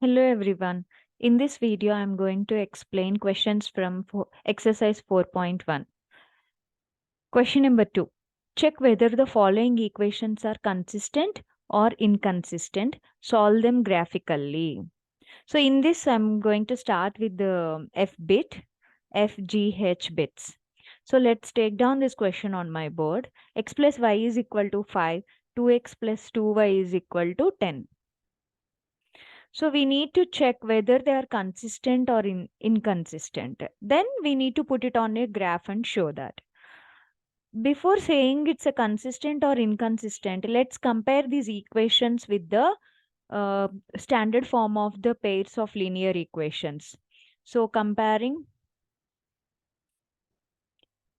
Hello everyone. In this video, I am going to explain questions from exercise 4.1. Question number 2. Check whether the following equations are consistent or inconsistent. Solve them graphically. So in this, I'm going to start with the F bit, F, G, H bits. So let's take down this question on my board. X plus y is equal to 5. 2x plus 2y is equal to 10. So we need to check whether they are consistent or inconsistent. Then we need to put it on a graph and show that. Before saying it's a consistent or inconsistent, let's compare these equations with the standard form of the pairs of linear equations. So comparing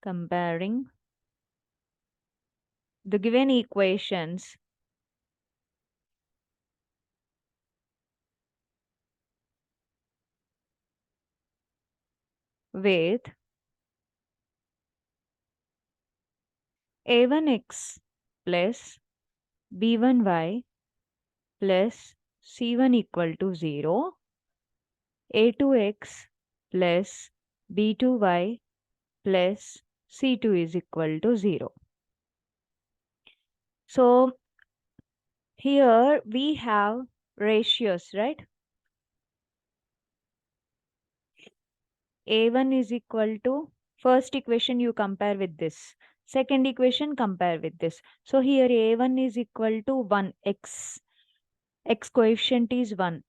the given equations with a1x plus b1y plus c1 equal to 0, a2x plus b2y plus c2 is equal to 0. So here we have ratios, right? A1 is equal to, first equation you compare with this. Second equation compare with this. So here A1 is equal to 1, x coefficient is 1.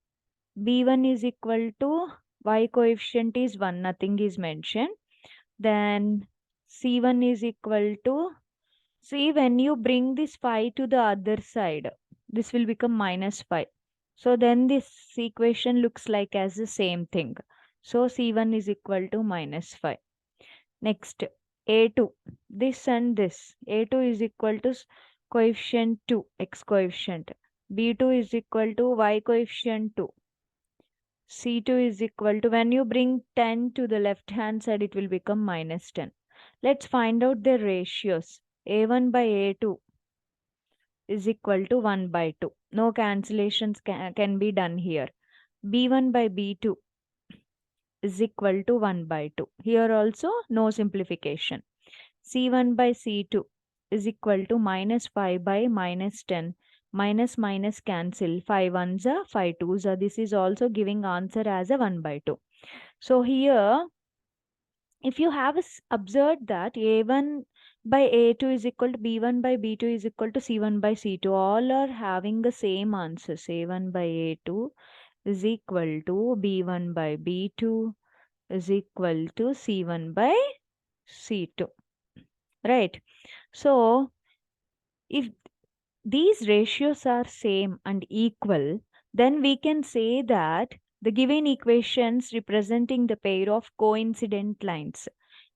B1 is equal to y coefficient is 1, nothing is mentioned. Then C1 is equal to, see when you bring this 5 to the other side, this will become minus 5. So then this equation looks like as the same thing. So C1 is equal to minus 5. Next, A2, this and this. A2 is equal to coefficient 2, x coefficient. B2 is equal to y coefficient 2. C2 is equal to, when you bring 10 to the left hand side, it will become minus 10. Let's find out the ratios. A1 by A2 is equal to 1 by 2. No cancellations can be done here. B1 by B2 is equal to 1 by 2. Here also no simplification. C1 by C2 is equal to minus 5 by minus 10. Minus minus cancel. 5 ones are 5 twos are. This is also giving answer as a 1 by 2. So here, if you have observed that A1 by A2 is equal to B1 by B2 is equal to C1 by C2, all are having the same answers. A1 by A2 is equal to B1 by B2 is equal to C1 by C2. Right? So, if these ratios are same and equal, then we can say that the given equations representing the pair of coincident lines.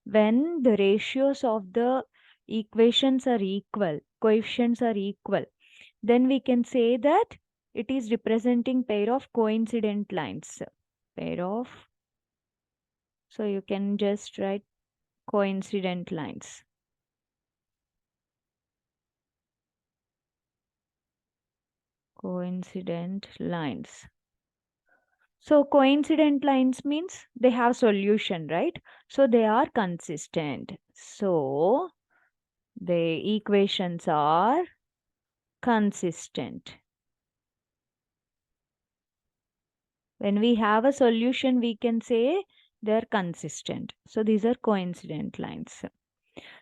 When the ratios of the equations are equal, coefficients are equal, then we can say that it is representing pair of coincident lines. Pair of, so you can just write coincident lines. Coincident lines. So coincident lines means they have solution, right? So they are consistent. So the equations are consistent. When we have a solution, we can say they're consistent. So these are coincident lines.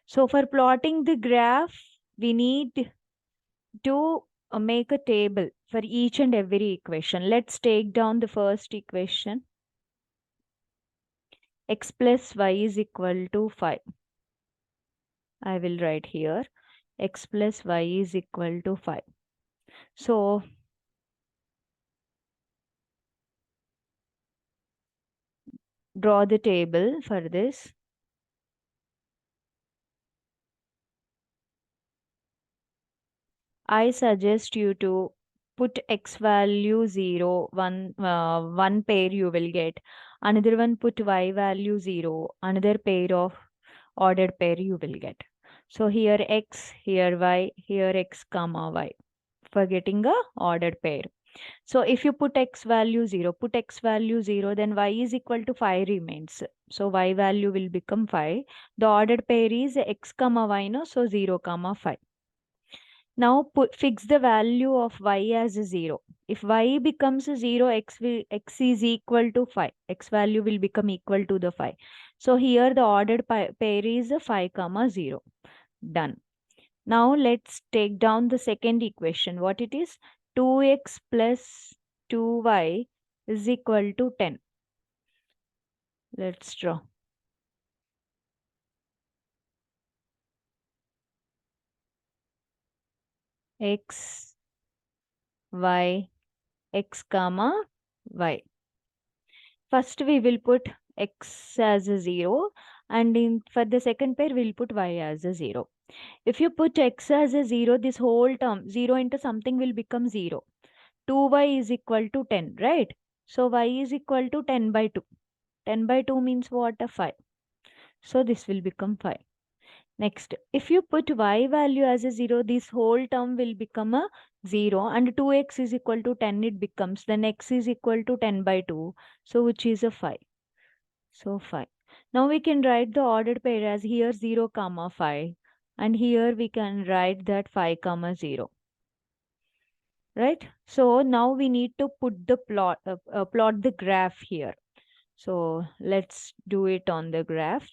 So for plotting the graph, we need to make a table for each and every equation. Let's take down the first equation. X plus y is equal to 5. I will write here x plus y is equal to 5. So draw the table for this. I suggest you to put x value 0, one pair you will get. Another one put y value 0, another pair of ordered pair you will get. So here x, here y, here x comma y for getting a ordered pair. So if you put x value 0, then y is equal to 5 remains. So y value will become 5. The ordered pair is x comma y, no? So 0 comma 5. Now fix the value of y as 0. If y becomes 0, x is equal to 5. X value will become equal to the 5. So here the ordered pair is 5 comma 0. Done. Now let's take down the second equation. What it is? 2x plus 2y is equal to 10. Let's draw. X, y, x comma y. First we will put x as a 0, and for the second pair we'll put y as a 0. If you put x as a 0, this whole term 0 into something will become 0. 2y is equal to 10, right? So y is equal to 10 by 2. 10 by 2 means what? 5. So this will become 5. Next, if you put y value as a 0, this whole term will become a 0, and 2x is equal to 10, it becomes, then x is equal to 10 by 2, so which is a 5. So 5. Now we can write the ordered pair as here 0 comma 5, and here we can write that 5 comma 0. Right? So now we need to put the plot the graph here. So let's do it on the graph.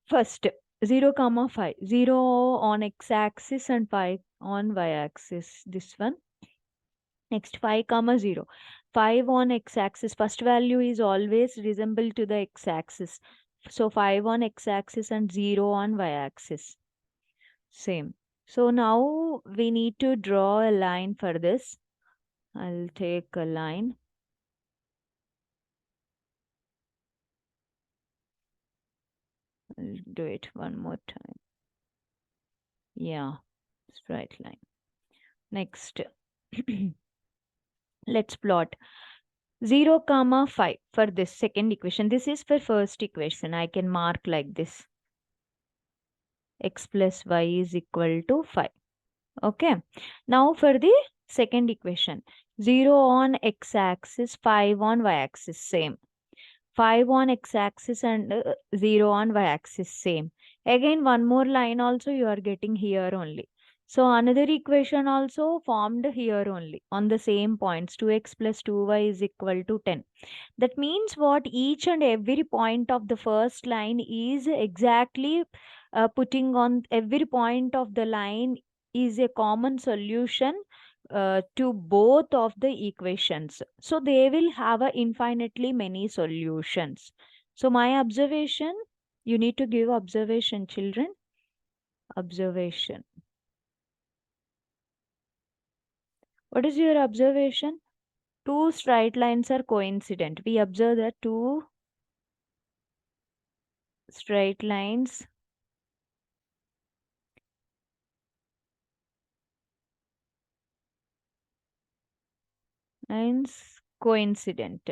First, 0 comma 5. 0 on x-axis and 5 on y-axis. This one. Next, 5 comma 0. 5 on x-axis. First value is always resemble to the x-axis. So 5 on x-axis and 0 on y-axis. Same. So now we need to draw a line for this. I'll take a line. I'll do it one more time. Yeah, straight line. Next, let's plot 0 comma 5 for this second equation. This is for first equation. I can mark like this. X plus y is equal to 5. Okay. Now for the second equation. 0 on x-axis, 5 on y-axis, same. 5 on x-axis and 0 on y-axis, same. Again, one more line also you are getting here only. So another equation also formed here only on the same points. 2x plus 2y is equal to 10. That means what? Each and every point of the first line is exactly putting on every point of the line is a common solution to both of the equations. So they will have a infinitely many solutions. So my observation, you need to give observation, children. Observation. What is your observation? Two straight lines are coincident. We observe that two straight lines coincident,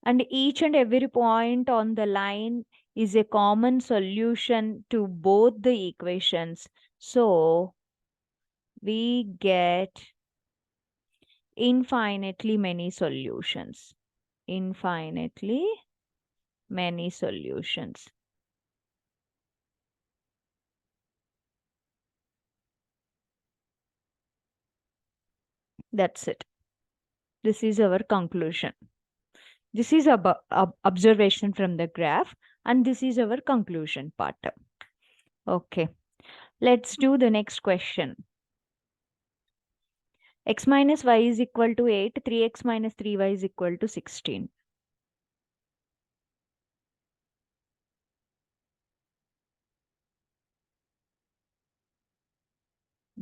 and each and every point on the line is a common solution to both the equations. So we get infinitely many solutions. Infinitely many solutions. That's it. This is our conclusion. This is observation from the graph, and this is our conclusion part. Okay, let's do the next question. X minus y is equal to 8, 3x minus 3y is equal to 16.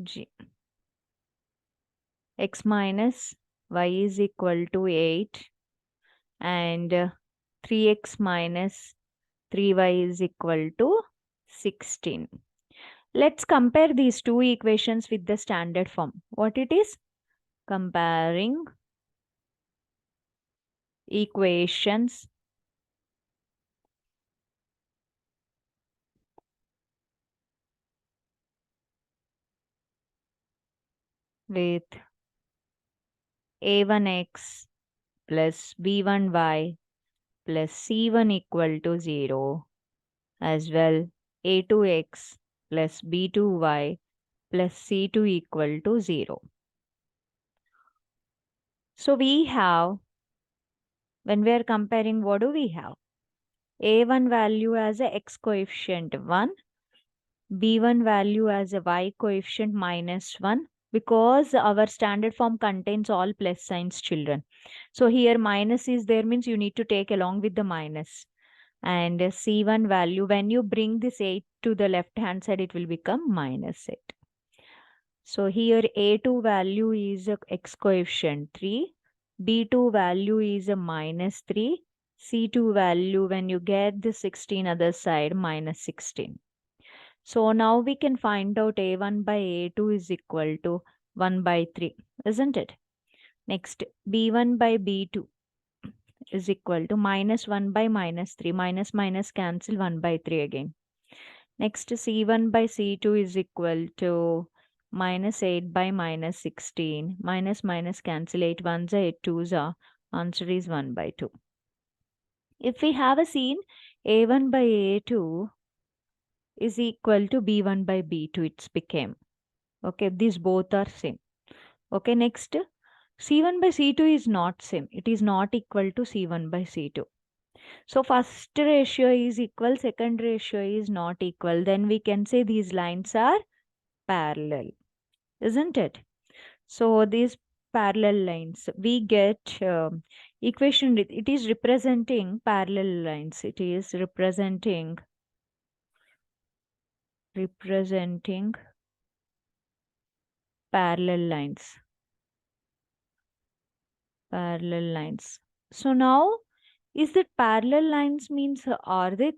G. X minus y is equal to 8 and 3x minus 3y is equal to 16. Let's compare these two equations with the standard form. What it is? Comparing equations with a1x plus b1y plus c1 equal to 0, as well a2x plus b2y plus c2 equal to 0. So we have, when we are comparing, what do we have? A1 value as a x coefficient 1, b1 value as a y coefficient -1, because our standard form contains all plus signs, children. So here minus is there, means you need to take along with the minus. And c1 value, when you bring this 8 to the left hand side, it will become -8. So here a2 value is a x coefficient 3, b2 value is a -3, c2 value, when you get the 16 other side, -16. So now we can find out a1 by a2 is equal to 1 by 3, isn't it? Next, b1 by b2 is equal to -1 by -3. Minus minus cancel, 1 by 3 again. Next, c1 by c2 is equal to -8 by -16. Minus minus cancel, 8 ones are 8 twos are. Answer is 1 by 2. If we have a scene, a1 by a2 is equal to b1 by b2, it's became. Okay, these both are same. Okay, next, c1 by c2 is not same. It is not equal to c1 by c2. So first ratio is equal, second ratio is not equal. Then we can say these lines are parallel, isn't it? So these parallel lines, we get equation, it is representing parallel lines. It is representing parallel lines. Parallel lines. So now, is that parallel lines means are they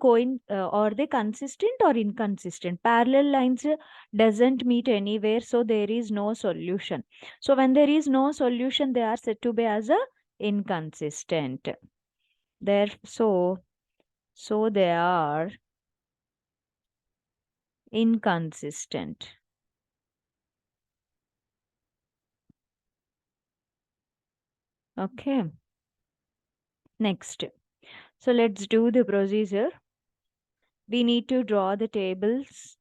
are they consistent or inconsistent? Parallel lines doesn't meet anywhere, so there is no solution. So when there is no solution, they are said to be as a inconsistent. There, so they are inconsistent. Okay. Next. So let's do the procedure. We need to draw the tables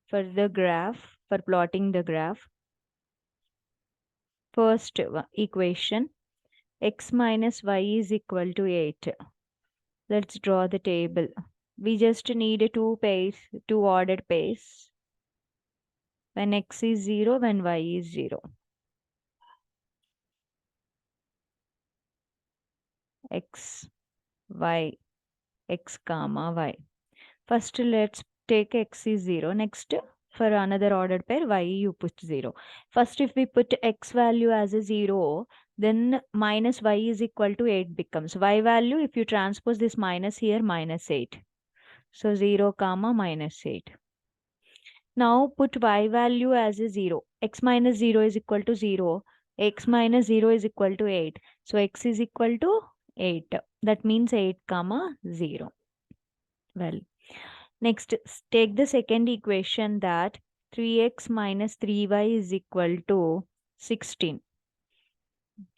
for the graph, for plotting the graph. First equation, x minus y is equal to 8. Let's draw the table. We just need two ordered pairs. When x is 0, when y is 0. X, y, x comma y. First let's take x is 0. Next, for another ordered pair, y you put 0. First, if we put x value as a 0, then minus y is equal to 8 becomes. Y value, if you transpose this minus here, -8. So 0 comma -8. Now put y value as a 0. X minus 0 is equal to 0. X minus 0 is equal to 8. So x is equal to 8. That means 8 comma 0. Well, next, take the second equation, that 3x minus 3y is equal to 16.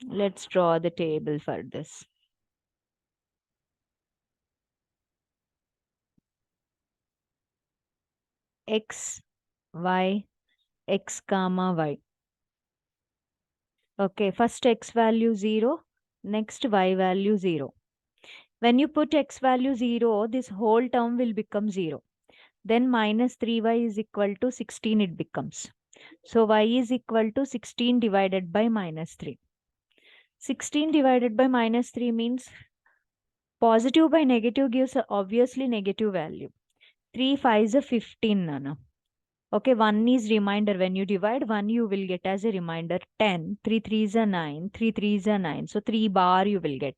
Let's draw the table for this. X, y, x comma y. Okay, first x value 0, next y value 0. When you put x value 0, this whole term will become 0. Then minus 3y is equal to 16 it becomes. So y is equal to 16 divided by -3. 16 divided by -3 means positive by negative gives obviously negative value. 3 5 is a 15, Nana. Okay, 1 is reminder. When you divide 1, you will get as a reminder 10. 3 3 is a 9. 3 3 is a 9. So 3 bar you will get.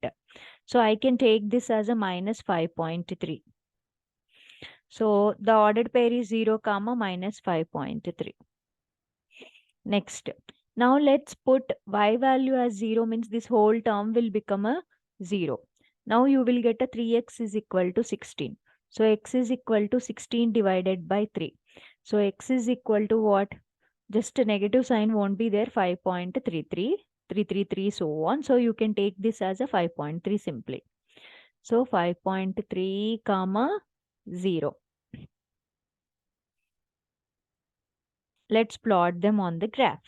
So I can take this as a -5.3. So the ordered pair is 0 comma -5.3. Next. Now let's put y value as 0, means this whole term will become a 0. Now you will get a 3x is equal to 16. So x is equal to 16 divided by 3. So x is equal to what? Just a negative sign won't be there. 5.33, 333, so on. So you can take this as a 5.3 simply. So 5.3 comma 0. Let's plot them on the graph.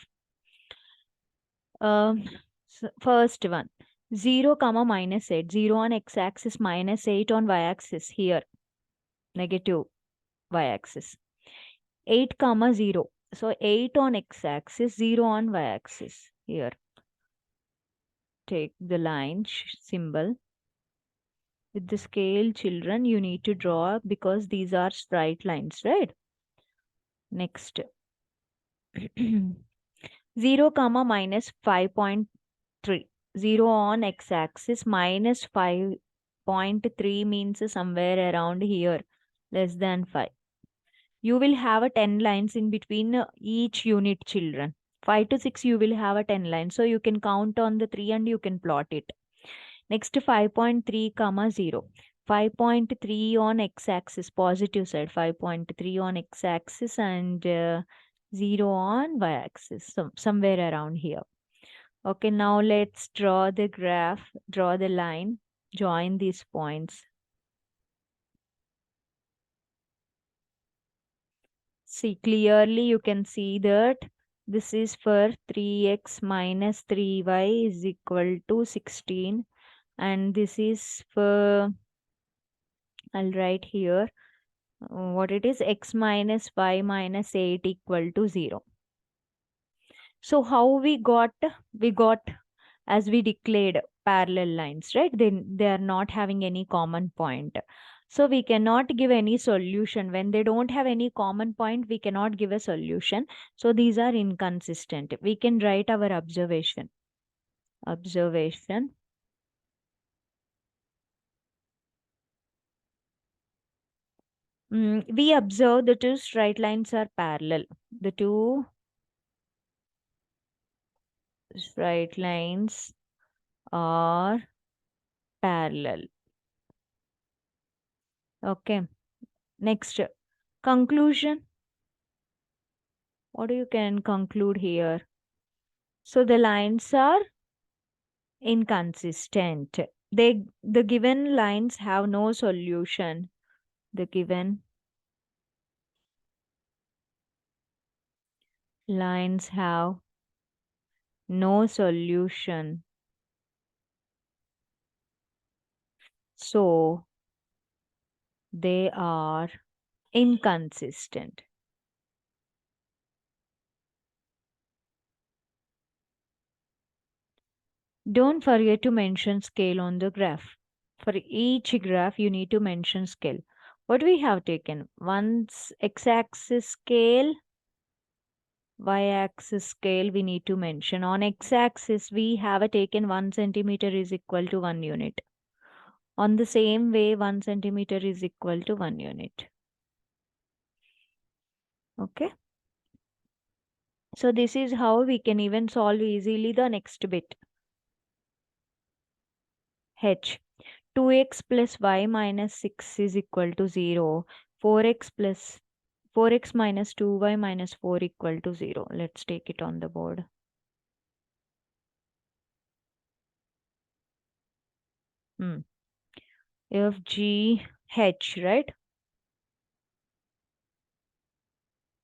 First one, 0 comma minus 8. 0 on x-axis, minus 8 on y-axis here. Negative y-axis. 8 comma 0. So 8 on x-axis, 0 on y-axis here. Take the line symbol. With the scale, children, you need to draw because these are straight lines, right? Next. 0 comma minus 5.3. 0 on x-axis, minus 5.3 means somewhere around here, less than 5. You will have a 10 lines in between each unit, children. 5 to 6 you will have a 10 lines. So you can count on the 3 and you can plot it. Next 5.3 comma 0. 5.3 on x-axis, positive side, 5.3 on x-axis and 0 on y-axis, so somewhere around here. Okay, now let's draw the graph, draw the line, join these points. See, clearly you can see that this is for 3x minus 3y is equal to 16, and this is for, I'll write here, what it is, x minus y minus 8 equal to 0. So how we got as we declared parallel lines, right? They are not having any common point. So we cannot give any solution. When they don't have any common point, we cannot give a solution. So these are inconsistent. We can write our observation. Observation. We observe the two straight lines are parallel. The two straight lines are parallel. Okay. Next, conclusion. What you can conclude here? So the lines are inconsistent. The given lines have no solution. The given lines have no solution. So they are inconsistent. Don't forget to mention scale on the graph. For each graph, you need to mention scale. What we have taken? Once x-axis scale, y-axis scale we need to mention. On x-axis, we have taken 1 centimeter is equal to 1 unit. On the same way, 1 centimeter is equal to 1 unit. Okay. So this is how we can even solve easily the next bit. H. 2x plus y minus 6 is equal to 0. 4x minus 2y minus 4 equal to 0. Let's take it on the board. F, G, H, right?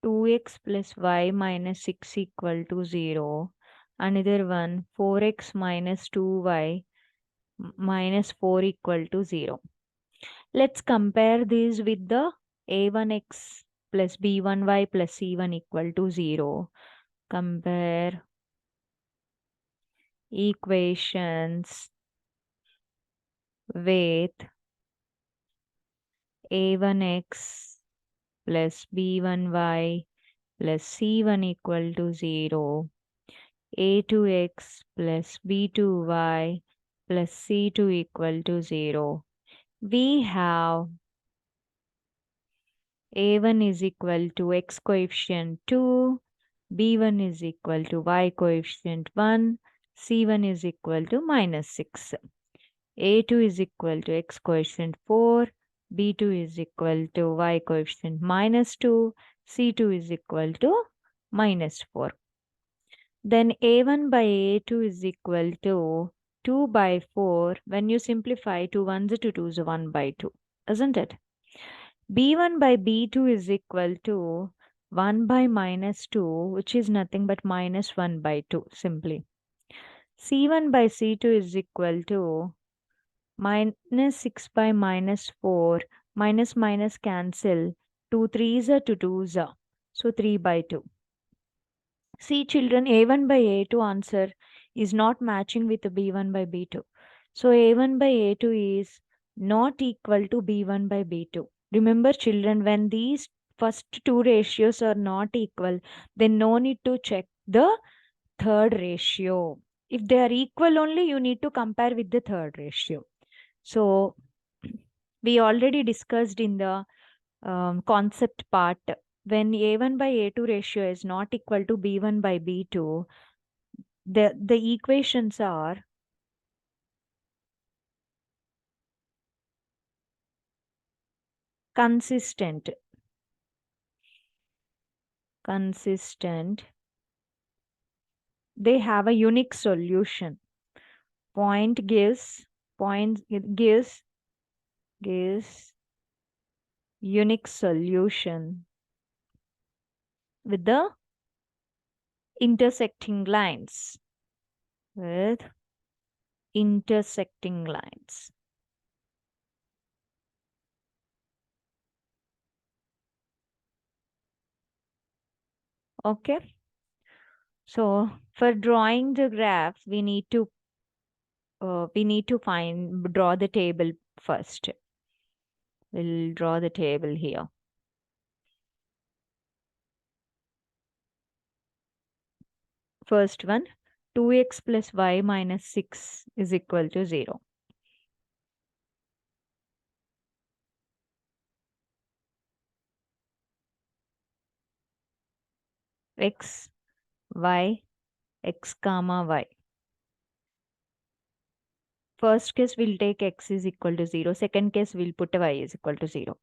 2x plus y minus 6 equal to 0. Another one, 4x minus 2y minus 4 equal to 0. Let's compare these with the a1x plus b1y plus c1 equal to 0. Compare equations with a1x plus b1y plus c1 equal to 0. a2x plus b2y plus c2 equal to 0. We have a1 is equal to x coefficient 2, b1 is equal to y coefficient 1, c1 is equal to minus 6. a2 is equal to x coefficient 4, b2 is equal to y coefficient minus 2, c2 is equal to minus 4. Then a1 by a2 is equal to 2 by 4. When you simplify, 2 ones to 2 is 1 by 2, isn't it? b1 by b2 is equal to 1 by minus 2, which is nothing but minus 1 by 2, simply. c1 by c2 is equal to minus 6 by minus 4, minus minus cancel, 2 3s are 2 2s are, so 3 by 2. See children, a1 by a2 answer is not matching with b1 by b2. So a1 by a2 is not equal to b1 by b2. Remember children, when these first two ratios are not equal, then no need to check the third ratio. If they are equal only, you need to compare with the third ratio. So we already discussed in the concept part, when a1 by a2 ratio is not equal to b1 by b2, the equations are consistent. They have a unique solution. Point gives unique solution with the intersecting lines. With intersecting lines. Okay. So for drawing the graph, we need to draw the table first. We'll draw the table here. First one, 2x plus y minus 6 is equal to 0. X, y, x comma y. First case, we'll take x is equal to 0. Second case, we'll put y is equal to 0.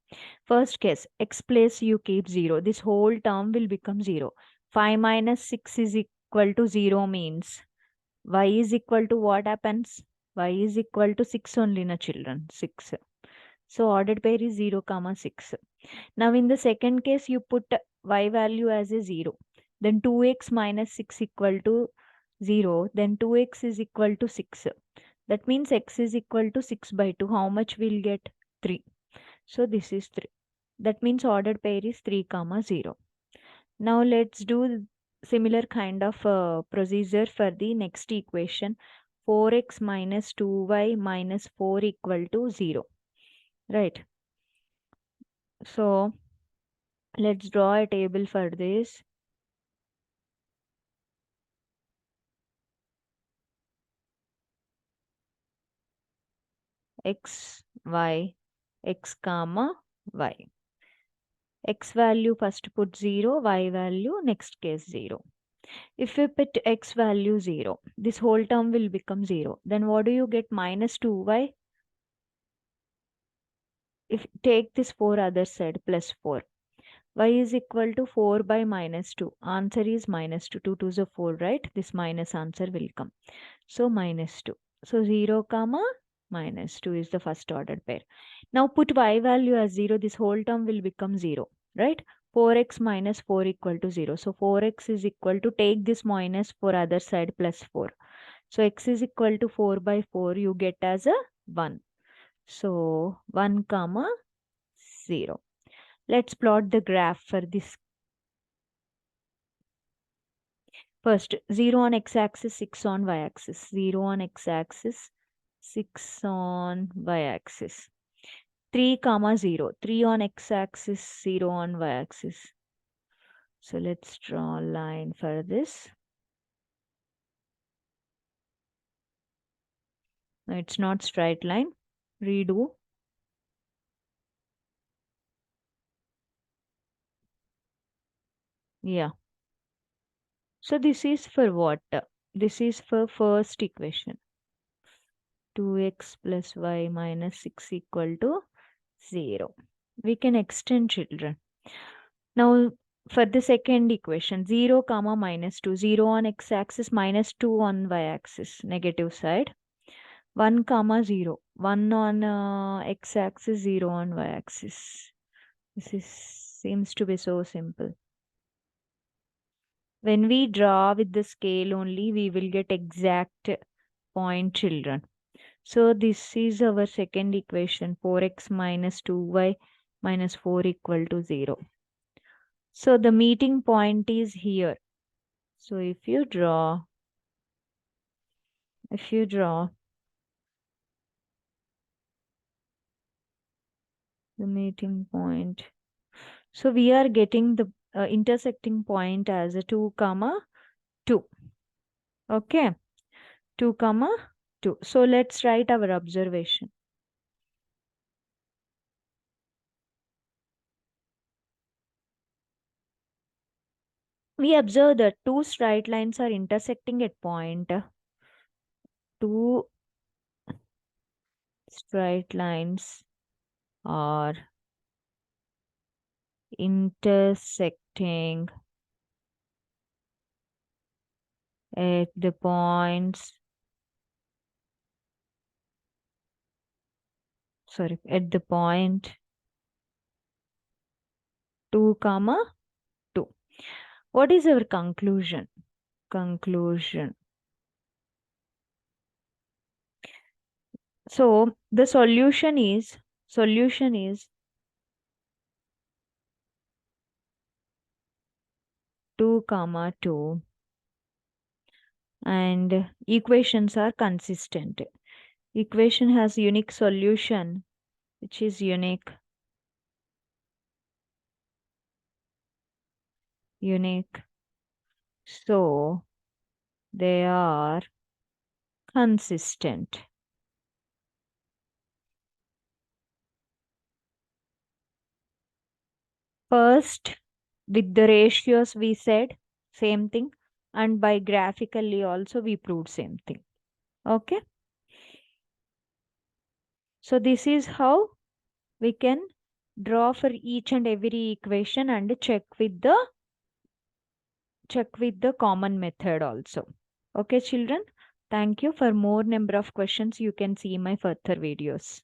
First case, x place you keep 0. This whole term will become 0. 5 minus 6 is equal to 0 means y is equal to what happens? Y is equal to 6 only, na children, 6. So ordered pair is 0 comma 6. Now in the second case, you put y value as a 0. Then 2x minus 6 equal to 0. Then 2x is equal to 6. That means x is equal to 6 by 2. How much we'll get? 3. So this is 3. That means ordered pair is 3 comma 0. Now let's do similar kind of procedure for the next equation. 4x minus 2y minus 4 equal to 0. Right. So let's draw a table for this. X, y, x comma y. X value first put 0, y value next case 0. If we put x value 0, this whole term will become 0. Then what do you get? Minus 2y. If take this 4 other side plus 4. Y is equal to 4 by minus 2. Answer is minus 2. 2 2s are 4, right? This minus answer will come. So minus 2. So 0 comma minus 2 is the first ordered pair. Now put y value as 0. This whole term will become 0, right? 4x minus 4 equal to 0. So 4x is equal to, take this minus for other side plus 4. So x is equal to 4 by 4 you get as a 1. So 1 comma 0. Let's plot the graph for this. First, 0 on x-axis, 6 on y-axis. 0 on x-axis, 6 on y-axis. 3 comma 0. 3 on x-axis, 0 on y-axis. So let's draw a line for this. No, it's not straight line. Redo. Yeah. So this is for what? This is for first equation. 2x plus y minus 6 equal to 0. We can extend children. Now For the second equation, 0 comma minus 2, 0 on x-axis, minus 2 on y-axis, negative side. 1 comma 0, 1 on x-axis, 0 on y-axis. Seems to be so simple. When we draw with the scale only, we will get exact point, children. So this is our second equation, 4x minus 2y minus 4 equal to 0. So the meeting point is here. So if you draw the meeting point, so we are getting the intersecting point as a 2 comma 2. Okay, 2 comma 2. So let's write our observation. We observe that two straight lines are intersecting at point. Two straight lines are intersecting at the points, at the point 2 comma 2. What is our conclusion? So the solution is 2 comma 2 and equations are consistent. Equation has unique solution, which is unique. So they are consistent. First, with the ratios we said same thing, and by graphically also we proved same thing. Okay. So this is how we can draw for each and every equation and check with the common method also. Okay, children. Thank you. For more number of questions, you can see my further videos.